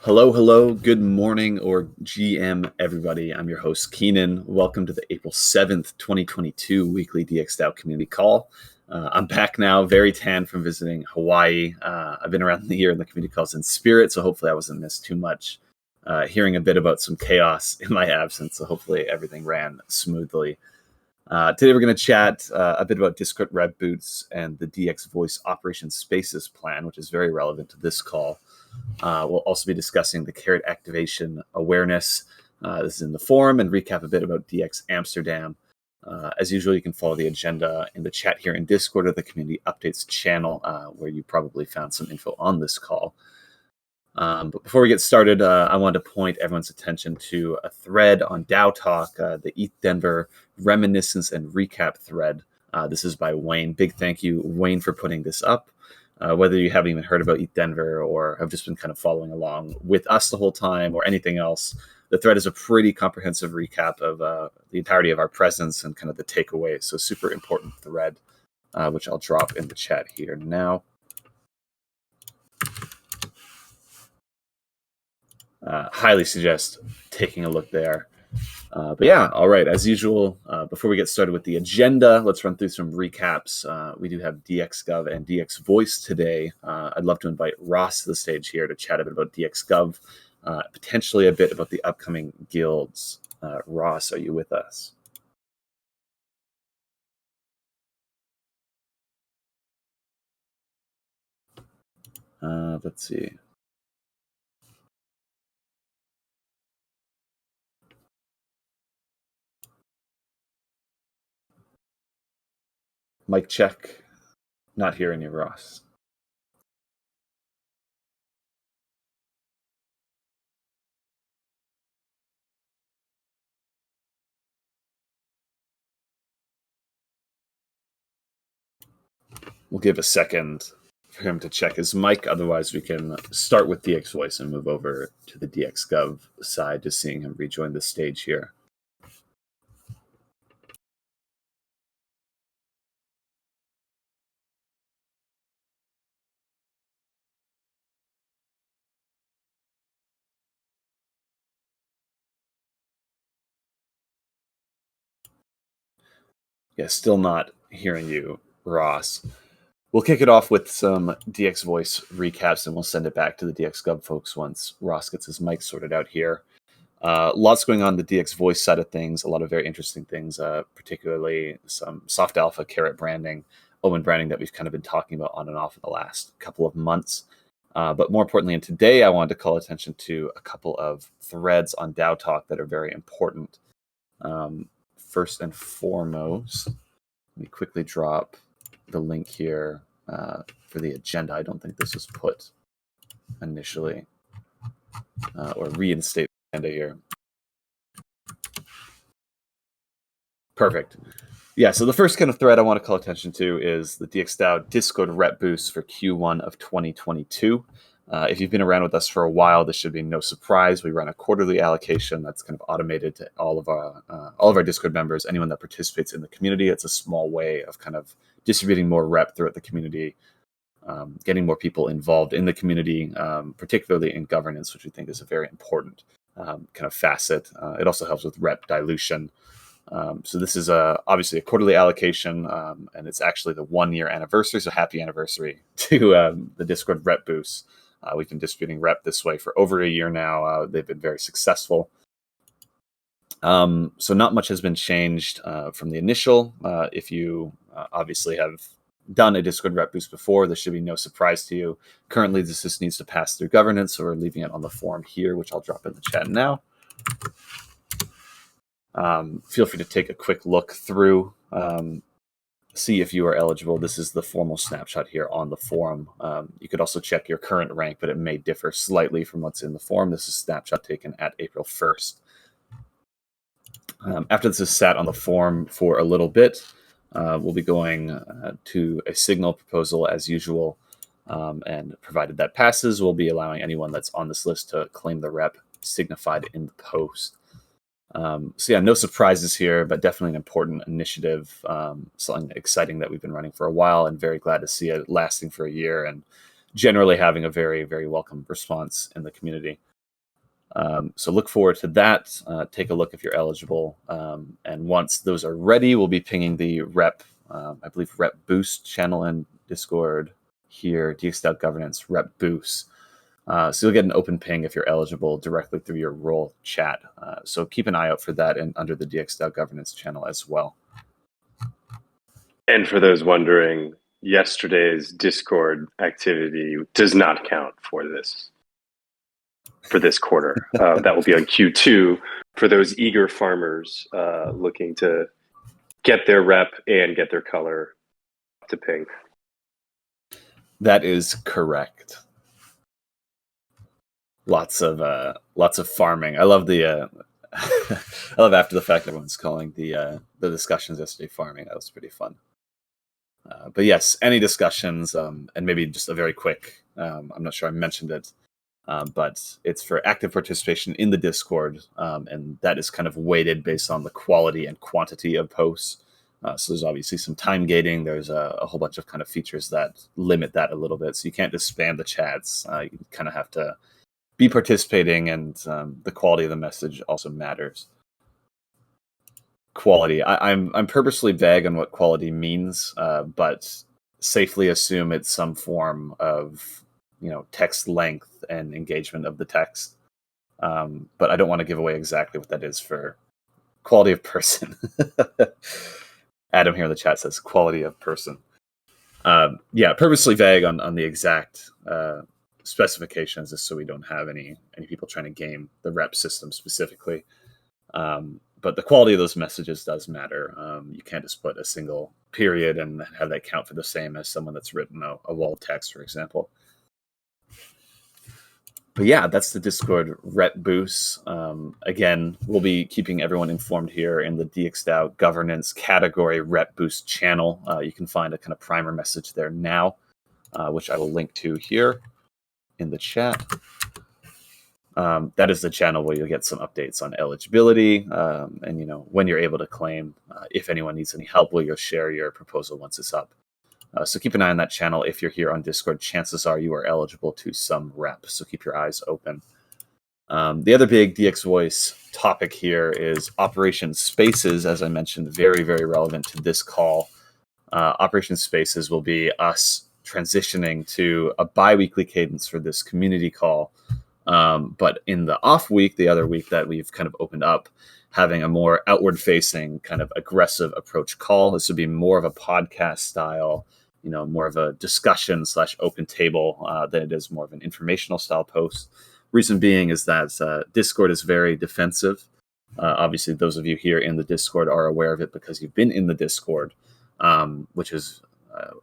Hello, good morning or GM, everybody. I'm your host, Keenan. Welcome to the April 7th, 2022 weekly DXdao Community Call. I'm back now, very tan from visiting Hawaii. I've been around the year in the community calls in spirit, so hopefully I wasn't missed too much. Hearing a bit about some chaos in my absence, so hopefully everything ran smoothly. Today we're going to chat a bit about Discord Red Boots and the DX Voice Operation Spaces plan, which is very relevant to this call. We'll also be discussing the carrot activation awareness. This is in the forum, and recap a bit about DX Amsterdam. As usual, you can follow the agenda in the chat here in Discord or the community updates channel, where you probably found some info on this call. But before we get started, I wanted to point everyone's attention to a thread on DAO Talk, the ETH Denver Reminiscence and Recap thread. This is by Wayne. Big thank you, Wayne, for putting this up. Whether you haven't even heard about ETH Denver or have just been kind of following along with us the whole time or anything else, the thread is a pretty comprehensive recap of the entirety of our presence and kind of the takeaways. So super important thread, which I'll drop in the chat here now. Highly suggest taking a look there. But yeah, all right, as usual, before we get started with the agenda, let's run through some recaps. We do have DXGov and DX Voice today. I'd love to invite Ross to the stage here to chat a bit about DXGov, potentially a bit about the upcoming guilds. Ross, are you with us? Let's see. Mic check. Not hearing you, Ross. We'll give a second for him to check his mic. Otherwise, we can start with DX Voice and move over to the DXGov side, just seeing him rejoin the stage here. Yeah, still not hearing you, Ross. We'll kick it off with some DX Voice recaps, and we'll send it back to the DXGov folks once Ross gets his mic sorted out here. Lots going on the DX Voice side of things, a lot of very interesting things, particularly some soft alpha carrot branding, Omen branding that we've kind of been talking about on and off in the last couple of months. But more importantly, and today I wanted to call attention to a couple of threads on DAO Talk that are very important. First and foremost, let me quickly drop the link here for the agenda. I don't think this was put initially, or reinstate the agenda here. Perfect. Yeah, so the first kind of thread I want to call attention to is the DXdao Discord rep boost for Q1 of 2022. If you've been around with us for a while, this should be no surprise. We run a quarterly allocation that's kind of automated to all of our Discord members, anyone that participates in the community. It's a small way of kind of distributing more rep throughout the community, getting more people involved in the community, particularly in governance, which we think is a very important kind of facet. It also helps with rep dilution. So this is obviously a quarterly allocation, and it's actually the 1-year anniversary. So happy anniversary to the Discord rep boost. We've been distributing rep this way for over a year now. They've been very successful. So not much has been changed from the initial. If you obviously have done a Discord rep boost before, this should be no surprise to you. Currently, this just needs to pass through governance, so we're leaving it on the forum here, which I'll drop in the chat now. Feel free to take a quick look through, see if you are eligible. This is the formal snapshot here on the forum. You could also check your current rank, but it may differ slightly from what's in the forum. This is a snapshot taken at April 1st. After this is sat on the forum for a little bit, we'll be going to a signal proposal as usual. And provided that passes, we'll be allowing anyone that's on this list to claim the rep signified in the post. So yeah, no surprises here, but definitely an important initiative, something exciting that we've been running for a while, and very glad to see it lasting for a year and generally having a very, very welcome response in the community. So look forward to that. Take a look if you're eligible. And once those are ready, we'll be pinging the I believe rep boost channel in Discord here, DXdao governance rep boost. So you'll get an open ping if you're eligible directly through your role chat. So keep an eye out for that under the DXdao governance channel as well. And for those wondering, yesterday's Discord activity does not count for this quarter. That will be on Q2 for those eager farmers looking to get their rep and get their color to pink. That is correct. Lots of farming. I love the I love after the fact everyone's calling the discussions yesterday farming. That was pretty fun. But yes, any discussions, and maybe just a very quick, I'm not sure I mentioned it, but it's for active participation in the Discord, and that is kind of weighted based on the quality and quantity of posts. So there's obviously some time gating. There's a whole bunch of kind of features that limit that a little bit. So you can't just spam the chats. You kind of have to be participating, and the quality of the message also matters. Quality. I'm purposely vague on what quality means, but safely assume it's some form of text length and engagement of the text. But I don't want to give away exactly what that is for quality of person. Adam here in the chat says quality of person. Purposely vague on the exact specifications, just so we don't have any people trying to game the rep system specifically. But the quality of those messages does matter. You can't just put a single period and have that count for the same as someone that's written a wall text, for example. But yeah, that's the Discord rep boost. Again, we'll be keeping everyone informed here in the DXdao governance category rep boost channel. You can find a kind of primer message there now, which I will link to here in the chat. That is the channel where you'll get some updates on eligibility, and when you're able to claim. If anyone needs any help, you'll share your proposal once it's up. So keep an eye on that channel. If you're here on Discord, chances are you are eligible to some rep. So keep your eyes open. The other big DX Voice topic here is Operation Spaces. As I mentioned, very, very relevant to this call. Operation Spaces will be us transitioning to a bi-weekly cadence for this community call. But in the off week, the other week that we've kind of opened up, having a more outward-facing kind of aggressive approach call. This would be more of a podcast style, more of a discussion / open table than it is more of an informational style post. Reason being is that Discord is very defensive. Obviously, those of you here in the Discord are aware of it because you've been in the Discord, which is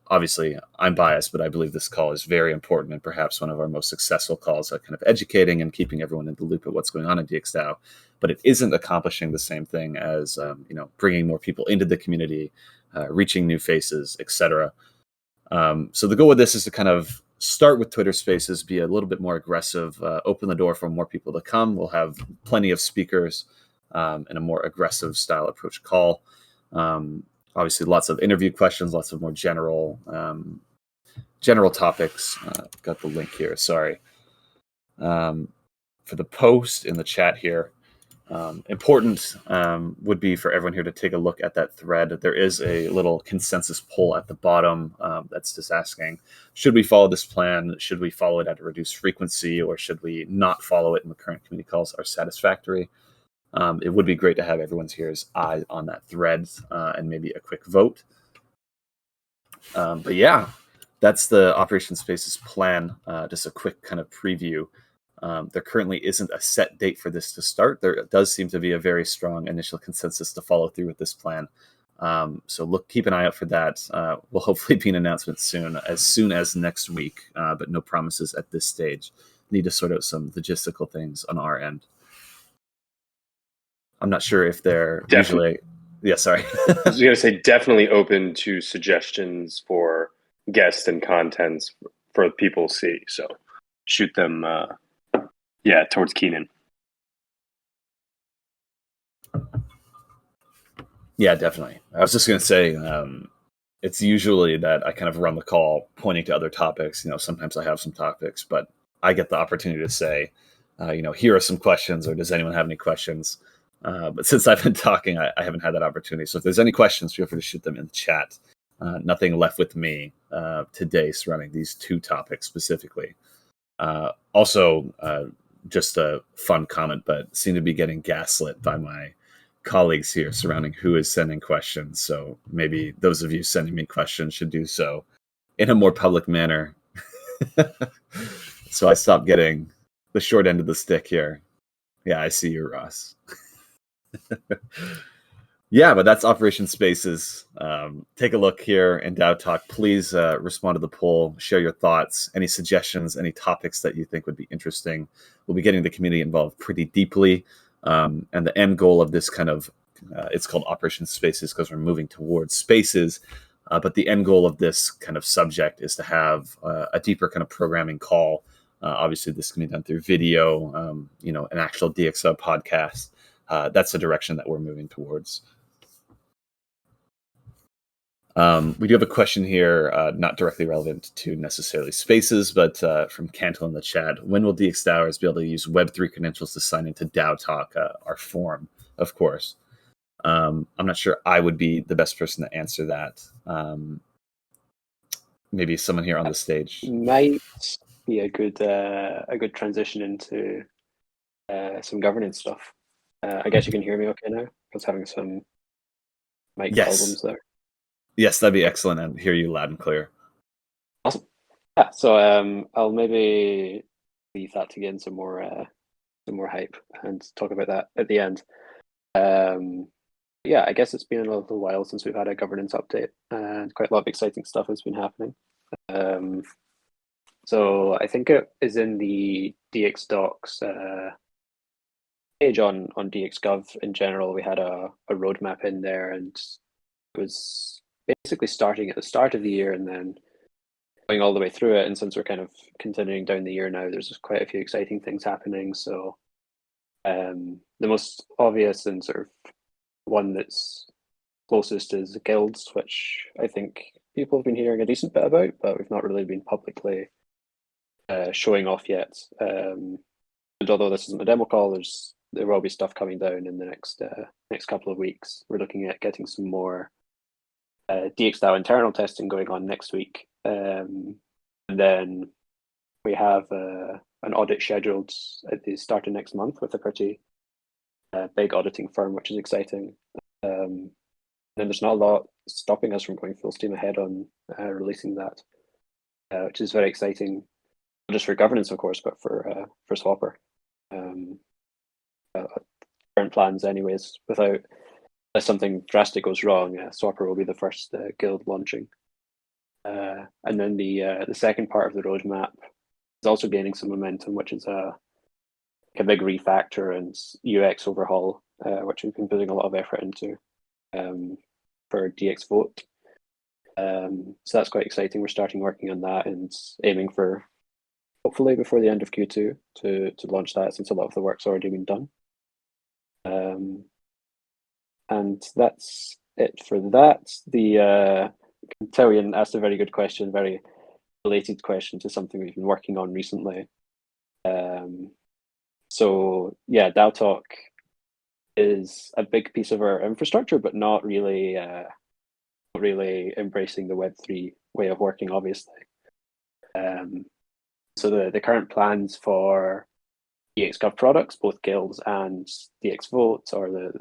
obviously I'm biased, but I believe this call is very important and perhaps one of our most successful calls at kind of educating and keeping everyone in the loop of what's going on in DXdao. But it isn't accomplishing the same thing as bringing more people into the community, reaching new faces, etc. So the goal with this is to kind of start with Twitter Spaces, be a little bit more aggressive, open the door for more people to come. We'll have plenty of speakers and a more aggressive style approach call. Obviously, lots of interview questions, lots of more general topics. Got the link here. Sorry. For the post in the chat here, important would be for everyone here to take a look at that thread. There is a little consensus poll at the bottom that's just asking, should we follow this plan? Should we follow it at a reduced frequency, or should we not follow it and the current community calls are satisfactory? It would be great to have everyone's here's eye on that thread and maybe a quick vote. But yeah, that's the Operation Spaces plan. Just a quick kind of preview. There currently isn't a set date for this to start. There does seem to be a very strong initial consensus to follow through with this plan. So keep an eye out for that. Will hopefully be an announcement soon as next week, but no promises at this stage. Need to sort out some logistical things on our end. I'm not sure if they're usually. Yeah, sorry. I was going to say definitely open to suggestions for guests and contents for people to see. So shoot them, towards Keenan. Yeah, definitely. I was just going to say it's usually that I kind of run the call pointing to other topics. Sometimes I have some topics, but I get the opportunity to say, here are some questions, or does anyone have any questions? But since I've been talking, I haven't had that opportunity. So if there's any questions, feel free to shoot them in the chat. Nothing left with me today surrounding these two topics specifically. Also, just a fun comment, but seem to be getting gaslit by my colleagues here surrounding who is sending questions. So maybe those of you sending me questions should do so in a more public manner. So I stopped getting the short end of the stick here. Yeah, I see you, Ross. Yeah, but that's Operation Spaces. Take a look here in DAO Talk. Please respond to the poll, share your thoughts, any suggestions, any topics that you think would be interesting. We'll be getting the community involved pretty deeply. And the end goal of this kind of, it's called Operation Spaces because we're moving towards spaces. But the end goal of this kind of subject is to have a deeper kind of programming call. Obviously, this can be done through video, an actual DXdao podcast. That's the direction that we're moving towards. We do have a question here, not directly relevant to necessarily spaces, but from Cantle in the chat. When will DXDAOers be able to use Web3 credentials to sign into DAO Talk, our forum, of course? I'm not sure I would be the best person to answer that. Maybe someone here on the stage. Might be a good transition into some governance stuff. I guess you can hear me okay now. I was having some mic problems there. Yes, that'd be excellent, and hear you loud and clear. Awesome. Yeah, so I'll maybe leave that to gain some more hype and talk about that at the end. Yeah, I guess it's been a little while since we've had a governance update, and quite a lot of exciting stuff has been happening. So I think it is in the DXdocs page on DXGov in general. We had a roadmap in there, and it was basically starting at the start of the year and then going all the way through it. And since we're kind of continuing down the year now, there's quite a few exciting things happening. So the most obvious and sort of one that's closest is guilds, which I think people have been hearing a decent bit about, but we've not really been publicly showing off yet. And although this isn't a demo call, there will be stuff coming down in the next couple of weeks. We're looking at getting some more DXdao internal testing going on next week, and then we have an audit scheduled at the start of next month with a pretty big auditing firm, which is exciting. And then there's not a lot stopping us from going full steam ahead on releasing that, which is very exciting, not just for governance, of course, but for Swapper. Current plans, anyways, unless something drastic goes wrong, Swapper will be the first guild launching. And then the second part of the roadmap is also gaining some momentum, which is a big refactor and UX overhaul, which we've been putting a lot of effort into for DX Vote. So that's quite exciting. We're starting working on that and aiming for hopefully before the end of Q2 to launch that, since a lot of the work's already been done. And that's it for that. Telian asked a very good question, very related question to something we've been working on recently. So yeah, DAO Talk is a big piece of our infrastructure, but not really embracing the Web3 way of working, obviously. So the current plans for DXGov products, both guilds and DX Vote, or the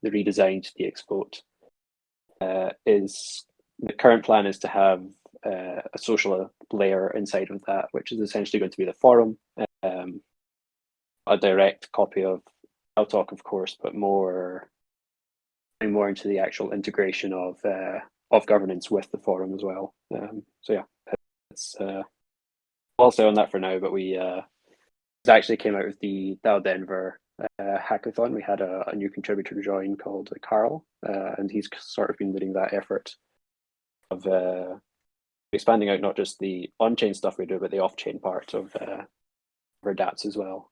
redesigned DX Vote, is the current plan is to have a social layer inside of that, which is essentially going to be the forum, a direct copy of DAO Talk, of course, but more into the actual integration of governance with the forum as well. So yeah, it's I'll stay on that for now. But we actually came out with the DAO Denver hackathon. We had a new contributor join called Carl, and he's sort of been leading that effort of expanding out not just the on-chain stuff we do, but the off-chain part of our dApps as well.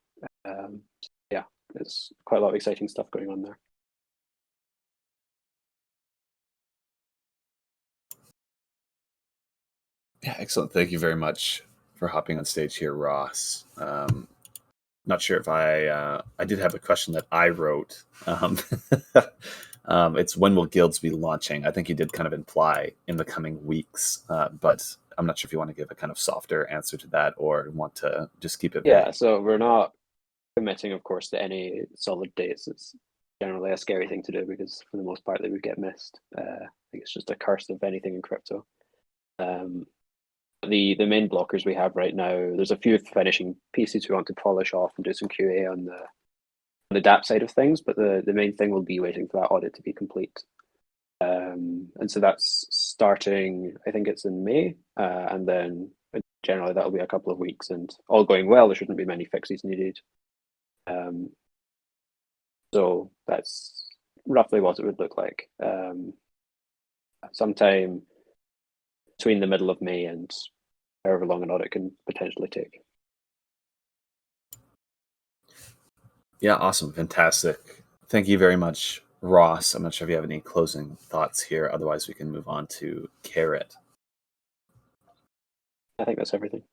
Yeah, there's quite a lot of exciting stuff going on there. Yeah, excellent. Thank you very much for hopping on stage here, Ross. Not sure if I did have a question that I wrote. It's when will guilds be launching? I think you did kind of imply in the coming weeks, but I'm not sure if you want to give a kind of softer answer to that or want to just keep it Yeah, vague. so we're not committing, of course, to any solid dates. It's generally a scary thing to do because for the most part they would get missed. I think it's just a curse of anything in crypto. The main blockers we have right now, there's a few finishing pieces we want to polish off and do some QA on the DApp side of things, but the main thing will be waiting for that audit to be complete. And so that's starting, I think it's in May, and then generally that'll be a couple of weeks, and all going well, there shouldn't be many fixes needed. So that's roughly what it would look like. Sometime between the middle of May and however long an audit can potentially take. Yeah, awesome. Fantastic. Thank you very much, Ross. I'm not sure if you have any closing thoughts here. Otherwise, we can move on to Carrot. I think that's everything.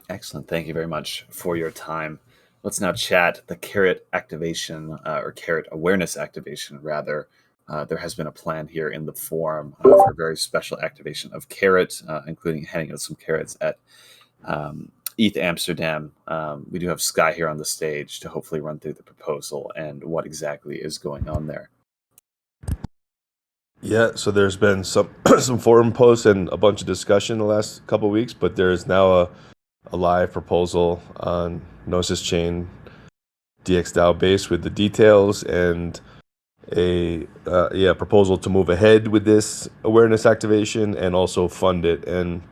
Excellent. Thank you very much for your time. Let's now chat the Carrot activation or Carrot awareness activation, rather. There has been a plan here in the forum for a very special activation of Carrot, including handing out some carrots at ETH Amsterdam. We do have Sky here on the stage to hopefully run through the proposal and what exactly is going on there. Yeah, so there's been some some forum posts and a bunch of discussion the last couple of weeks, but there is now a live proposal on Gnosis Chain DXdao base with the details and a proposal to move ahead with this awareness activation and also fund it. And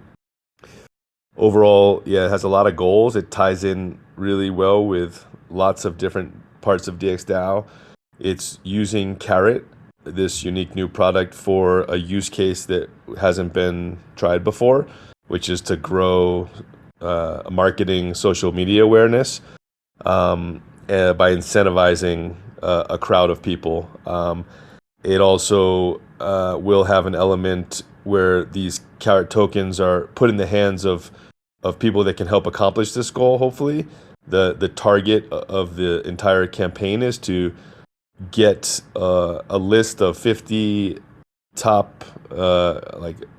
overall, it has a lot of goals. It ties in really well with lots of different parts of DXdao. It's using Carrot, this unique new product, for a use case that hasn't been tried before, which is to grow marketing social media awareness by incentivizing a crowd of people. It also will have an element where these Carrot tokens are put in the hands of people that can help accomplish this goal, hopefully. The target of the entire campaign is to get a list of 50 top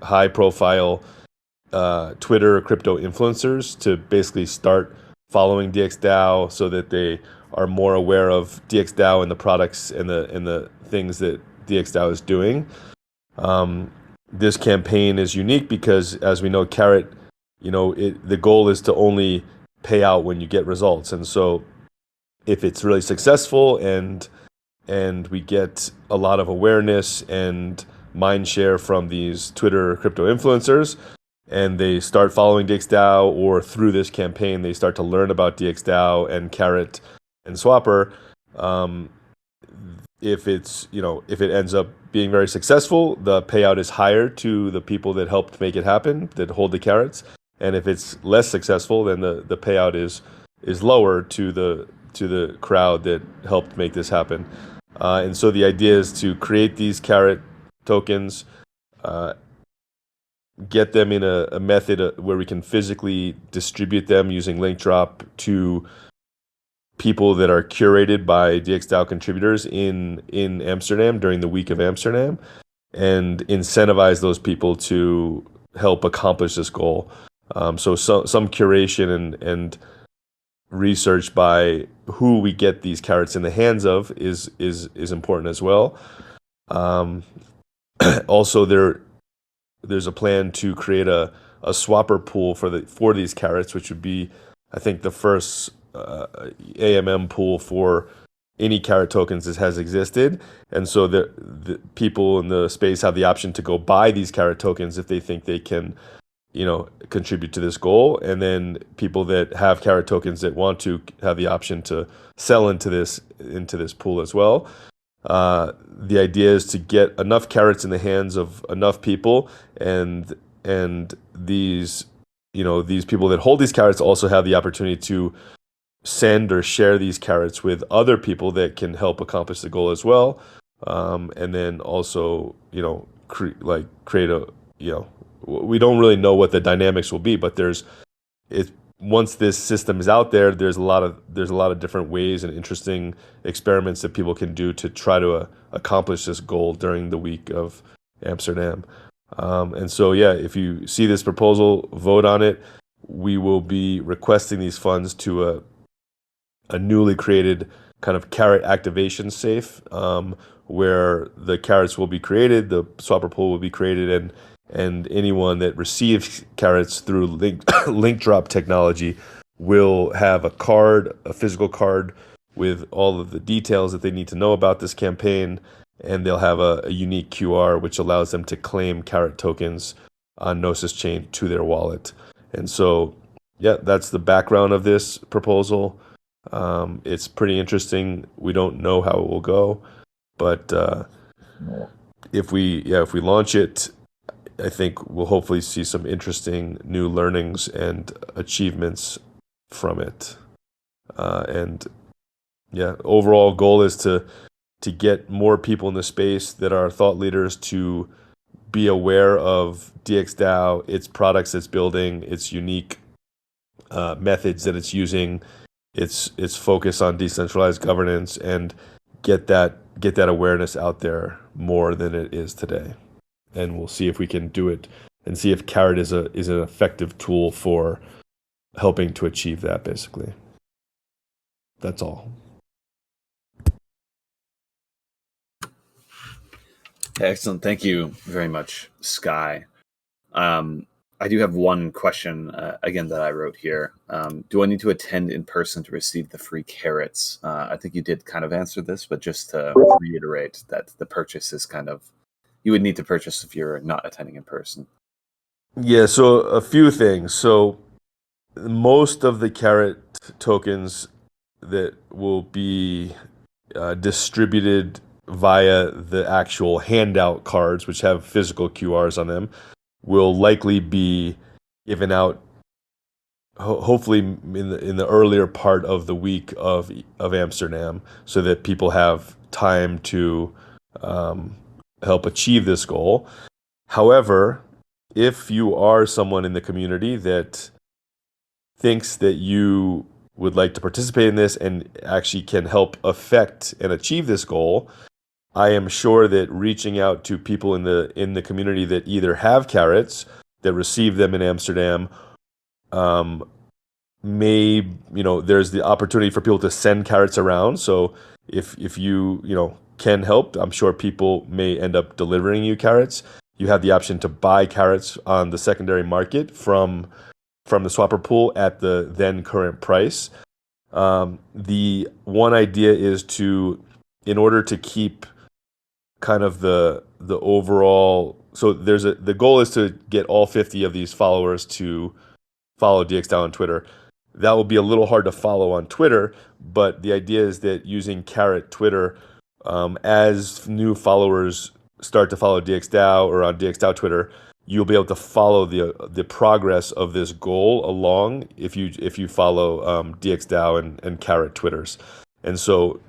high profile Twitter crypto influencers to basically start following DXdao so that they are more aware of DXdao and the products and the things that DXdao is doing. This campaign is unique because, as we know, Carrot, the goal is to only pay out when you get results. And so if it's really successful and we get a lot of awareness and mind share from these Twitter crypto influencers, and they start following DXdao, or through this campaign they start to learn about DXdao and Carrot and Swapper, if it ends up being very successful, the payout is higher to the people that helped make it happen, that hold the carrots. And if it's less successful, then the payout is lower to the crowd that helped make this happen. And so the idea is to create these Carrot tokens, get them in a method where we can physically distribute them using link drop to people that are curated by DXdao contributors in Amsterdam during the week of Amsterdam, and incentivize those people to help accomplish this goal. So some curation and research by who we get these carrots in the hands of is important as well. Also, there's a plan to create a swapper pool for these carrots, which would be, I think, the first AMM pool for any Carrot tokens that has existed. And so the people in the space have the option to go buy these Carrot tokens if they think they can, contribute to this goal. And then people that have Carrot tokens that want to have the option to sell into this pool as well. The idea is to get enough carrots in the hands of enough people, and these people that hold these carrots also have the opportunity to send or share these carrots with other people that can help accomplish the goal as well. And then also, create a, we don't really know what the dynamics will be, but once this system is out there, there's a lot of different ways and interesting experiments that people can do to try to accomplish this goal during the week of Amsterdam. And so, yeah, if you see this proposal, vote on it. We will be requesting these funds to a newly created kind of carrot activation safe, where the carrots will be created, the swapper pool will be created, and anyone that receives carrots through link drop technology will have a physical card with all of the details that they need to know about this campaign, and they'll have a unique QR which allows them to claim carrot tokens on Gnosis Chain to their wallet. And so, yeah, that's the background of this proposal. It's pretty interesting. We don't know how it will go, but if we launch it, I think we'll hopefully see some interesting new learnings and achievements from it. And yeah, overall goal is to get more people in the space that are thought leaders to be aware of DXdao, its products it's building, its unique methods that it's using, its focus on decentralized governance, and get that awareness out there more than it is today. And we'll see if we can do it, and see if Carrot is an effective tool for helping to achieve that. Basically, that's all. Excellent. Thank you very much, Sky. I do have one question, again, that I wrote here. Do I need to attend in person to receive the free carrots? I think you did kind of answer this, but just to reiterate that the purchase is you would need to purchase if you're not attending in person. Yeah, so a few things. So most of the carrot tokens that will be distributed via the actual handout cards, which have physical QRs on them, will likely be given out hopefully in the earlier part of the week of Amsterdam, so that people have time to help achieve this goal. However, if you are someone in the community that thinks that you would like to participate in this and actually can help affect and achieve this goal, I am sure that reaching out to people in the community that either have carrots, that receive them in Amsterdam, there's the opportunity for people to send carrots around. So if you can help, I'm sure people may end up delivering you carrots. You have the option to buy carrots on the secondary market from the swapper pool at the then current price. The one idea is in order to keep kind of the overall, so the goal is to get all 50 of these followers to follow DXdao on Twitter. That will be a little hard to follow on Twitter, but the idea is that using Carrot Twitter, as new followers start to follow DXdao or on DXdao Twitter, you'll be able to follow the progress of this goal along if you follow DXdao and Carrot Twitters. And so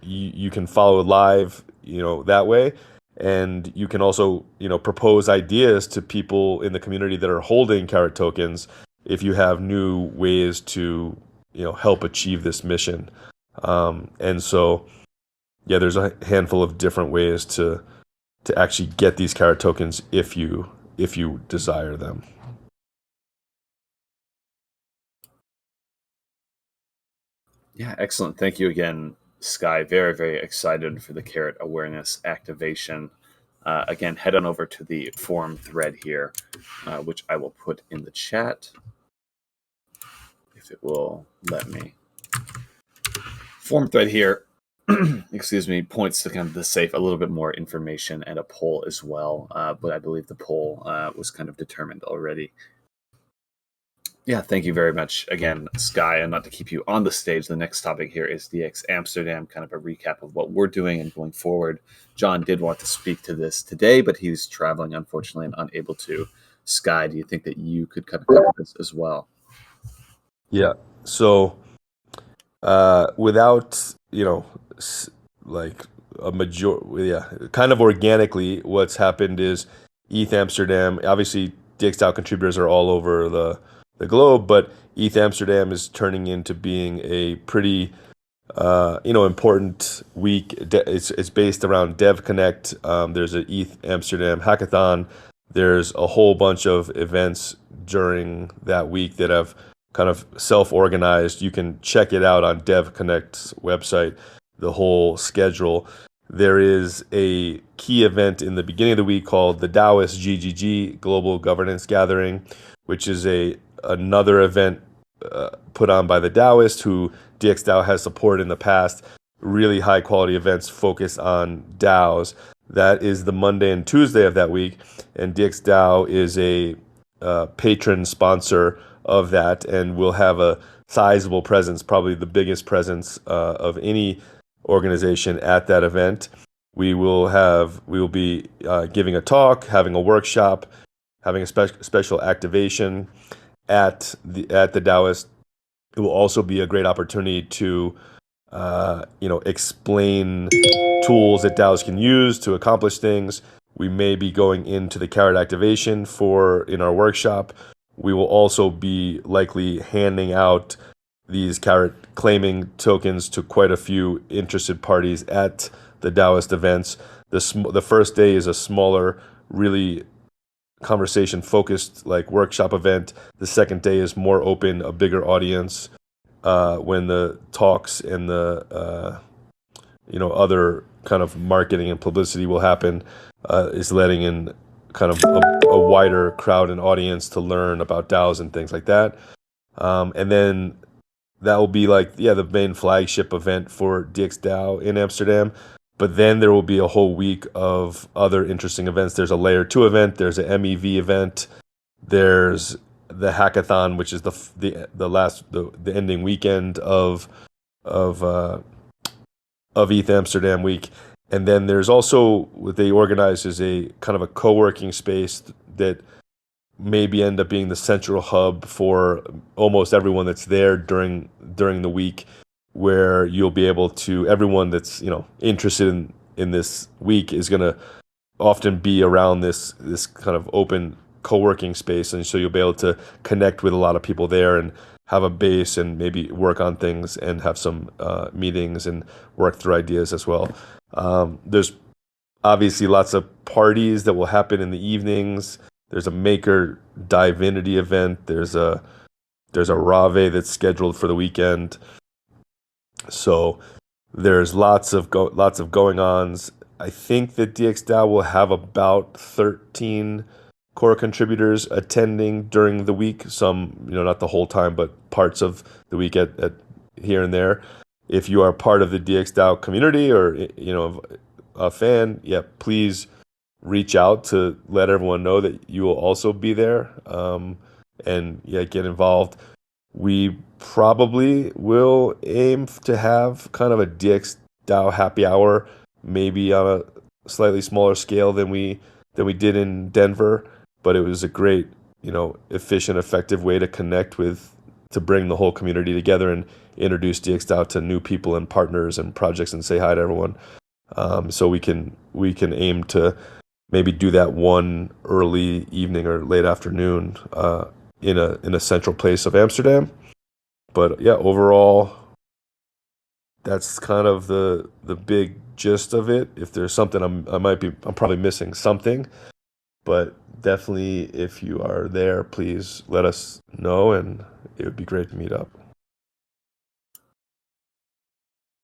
you can follow live, that way. And you can also, propose ideas to people in the community that are holding Carrot tokens if you have new ways to, help achieve this mission. And so, yeah, there's a handful of different ways to actually get these Carrot tokens if you desire them. Yeah, excellent. Thank you again, Sky. Very, very excited for the Carrot awareness activation. Again, head on over to the forum thread here, which I will put in the chat, if it will let me. Forum thread here, excuse me, points to kind of the safe, a little bit more information, and a poll as well. But I believe the poll was kind of determined already. Yeah, thank you very much again, Sky. And not to keep you on the stage, the next topic here is DX Amsterdam, kind of a recap of what we're doing and going forward. John did want to speak to this today, but he's traveling, unfortunately, and unable to. Sky, do you think that you could kind of cover this as well? Yeah. So without, like a kind of organically, what's happened is ETH Amsterdam, obviously DXdao contributors are all over the globe, but ETH Amsterdam is turning into being a pretty important week. It's based around Dev Connect. There's an ETH Amsterdam hackathon. There's a whole bunch of events during that week that have kind of self-organized. You can check it out on Dev Connect's website, the whole schedule. There is a key event in the beginning of the week called the Daoist GGG Global Governance Gathering, which is another event put on by the Daoist, who DXdao has supported in the past. Really high quality events focused on DAOs. That is the Monday and Tuesday of that week, and DXdao is a patron sponsor of that, and will have a sizable presence, probably the biggest presence of any organization at that event. We will be giving a talk, having a workshop, having a special activation at the Daoist. It will also be a great opportunity to explain tools that DAOs can use to accomplish things. We may be going into the carrot activation in our workshop. We will also be likely handing out these carrot claiming tokens to quite a few interested parties at the Daoist events. The first day is a smaller, really conversation focused like workshop event. The second day is more open, a bigger audience, when the talks and the other kind of marketing and publicity will happen, is letting in kind of a wider crowd and audience to learn about DAOs and things like that. And then that will be the main flagship event for DXdao in Amsterdam. But then there will be a whole week of other interesting events. There's a Layer 2 event. There's an MEV event. There's the hackathon, which is the ending weekend of ETH Amsterdam week. And then there's also what they organize is a kind of a co-working space that maybe end up being the central hub for almost everyone that's there during the week, where you'll be able to, everyone that's interested in this week is going to often be around this kind of open co-working space, and so you'll be able to connect with a lot of people there and have a base and maybe work on things and have some meetings and work through ideas as well. There's obviously lots of parties that will happen in the evenings. There's a Maker Divinity event. There's a Rave that's scheduled for the weekend. So there's lots of going-ons. I think that DXdao will have about 13 core contributors attending during the week. Some, not the whole time, but parts of the week at here and there. If you are part of the DXdao community or a fan, please reach out to let everyone know that you will also be there, and get involved. We probably will aim to have kind of a DXdao happy hour, maybe on a slightly smaller scale than we did in Denver, but it was a great, efficient, effective way to connect to bring the whole community together and introduce DXdao to new people and partners and projects and say hi to everyone. So we can aim to maybe do that one early evening or late afternoon in a central place of Amsterdam. But overall, that's kind of the big gist of it. If there's something I'm probably missing something, but definitely if you are there, please let us know, and it would be great to meet up.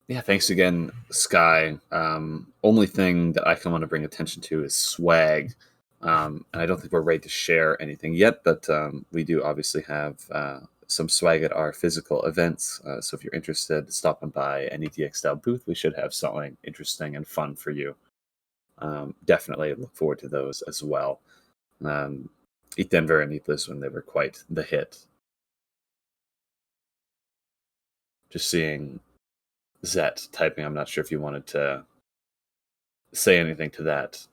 Yeah, thanks again, Sky. Only thing that I can want to bring attention to is swag. And I don't think we're ready to share anything yet, but we do obviously have some swag at our physical events. So if you're interested, stopping by any DXdao booth, we should have something interesting and fun for you. Definitely look forward to those as well. ETH Denver and ETH Lisbon, they were quite the hit. Just seeing Zet typing, I'm not sure if you wanted to say anything to that.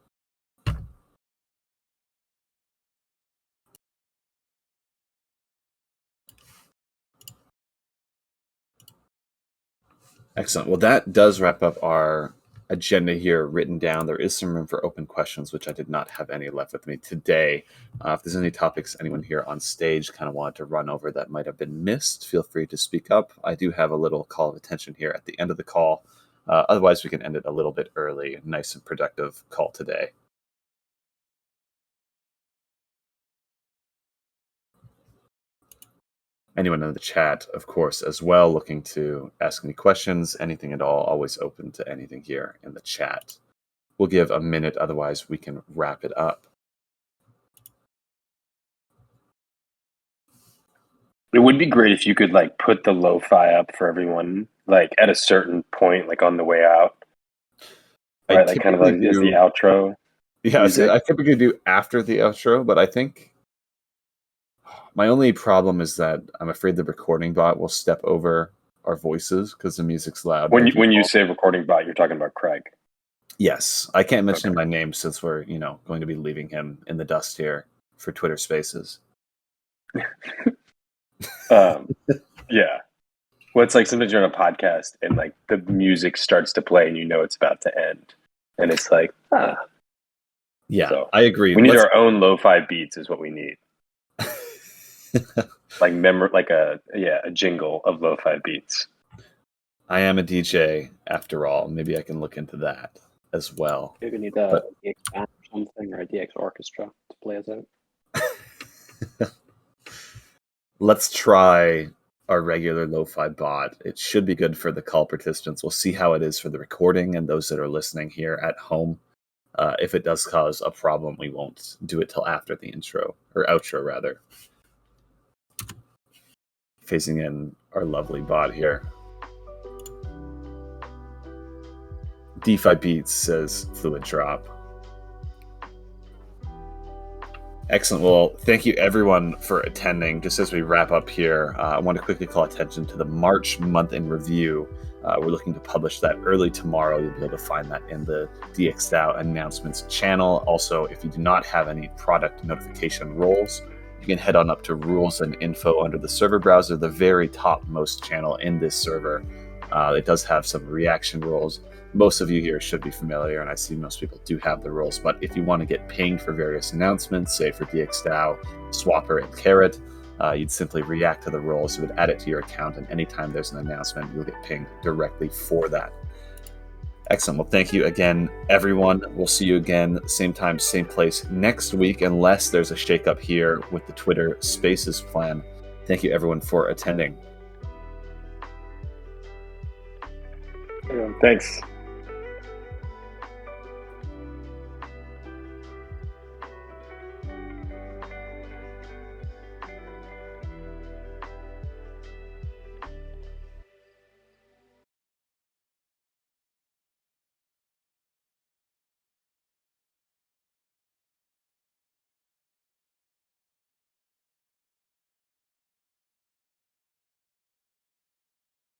Excellent. Well, that does wrap up our agenda here written down. There is some room for open questions, which I did not have any left with me today. If there's any topics anyone here on stage kind of wanted to run over that might have been missed, feel free to speak up. I do have a little call of attention here at the end of the call. Otherwise, we can end it a little bit early. Nice and productive call today. Anyone in the chat, of course, as well, looking to ask any questions, anything at all, always open to anything here in the chat. We'll give a minute, otherwise we can wrap it up. It would be great if you could like put the lo-fi up for everyone, like at a certain point, like on the way out. Right, like kind of like as the outro. Yeah, so I typically do after the outro, but I think my only problem is that I'm afraid the recording bot will step over our voices because the music's loud. When you say recording bot, you're talking about Craig. Yes, I can't mention my name since we're going to be leaving him in the dust here for Twitter Spaces. Yeah. Well, it's like sometimes you're on a podcast and like the music starts to play and it's about to end, and it's like Yeah, so I agree. We need our own lo-fi beats, is what we need. Like a jingle of lo-fi beats. I am a DJ after all. Maybe I can look into that as well. Maybe we need a DX band or something, or a DX orchestra to play us out. Let's try our regular lo-fi bot. It should be good for the call participants. We'll see how it is for the recording and those that are listening here at home. If it does cause a problem, we won't do it till after the intro, or outro rather. Phasing in our lovely bot here. DeFi Beats says Fluid Drop. Excellent. Well, thank you everyone for attending. Just as we wrap up here, I want to quickly call attention to the March month in review. We're looking to publish that early tomorrow. You'll be able to find that in the DXdao announcements channel. Also, if you do not have any product notification roles, you can head on up to rules and info under the server browser, the very topmost channel in this server. It does have some reaction roles. Most of you here should be familiar, and I see most people do have the roles. But if you want to get pinged for various announcements, say for DXdao, Swapper, and Carrot, you'd simply react to the roles. You would add it to your account, and anytime there's an announcement, you'll get pinged directly for that. Excellent. Well, thank you again, everyone. We'll see you again, same time, same place next week, unless there's a shakeup here with the Twitter Spaces plan. Thank you, everyone, for attending. Thanks.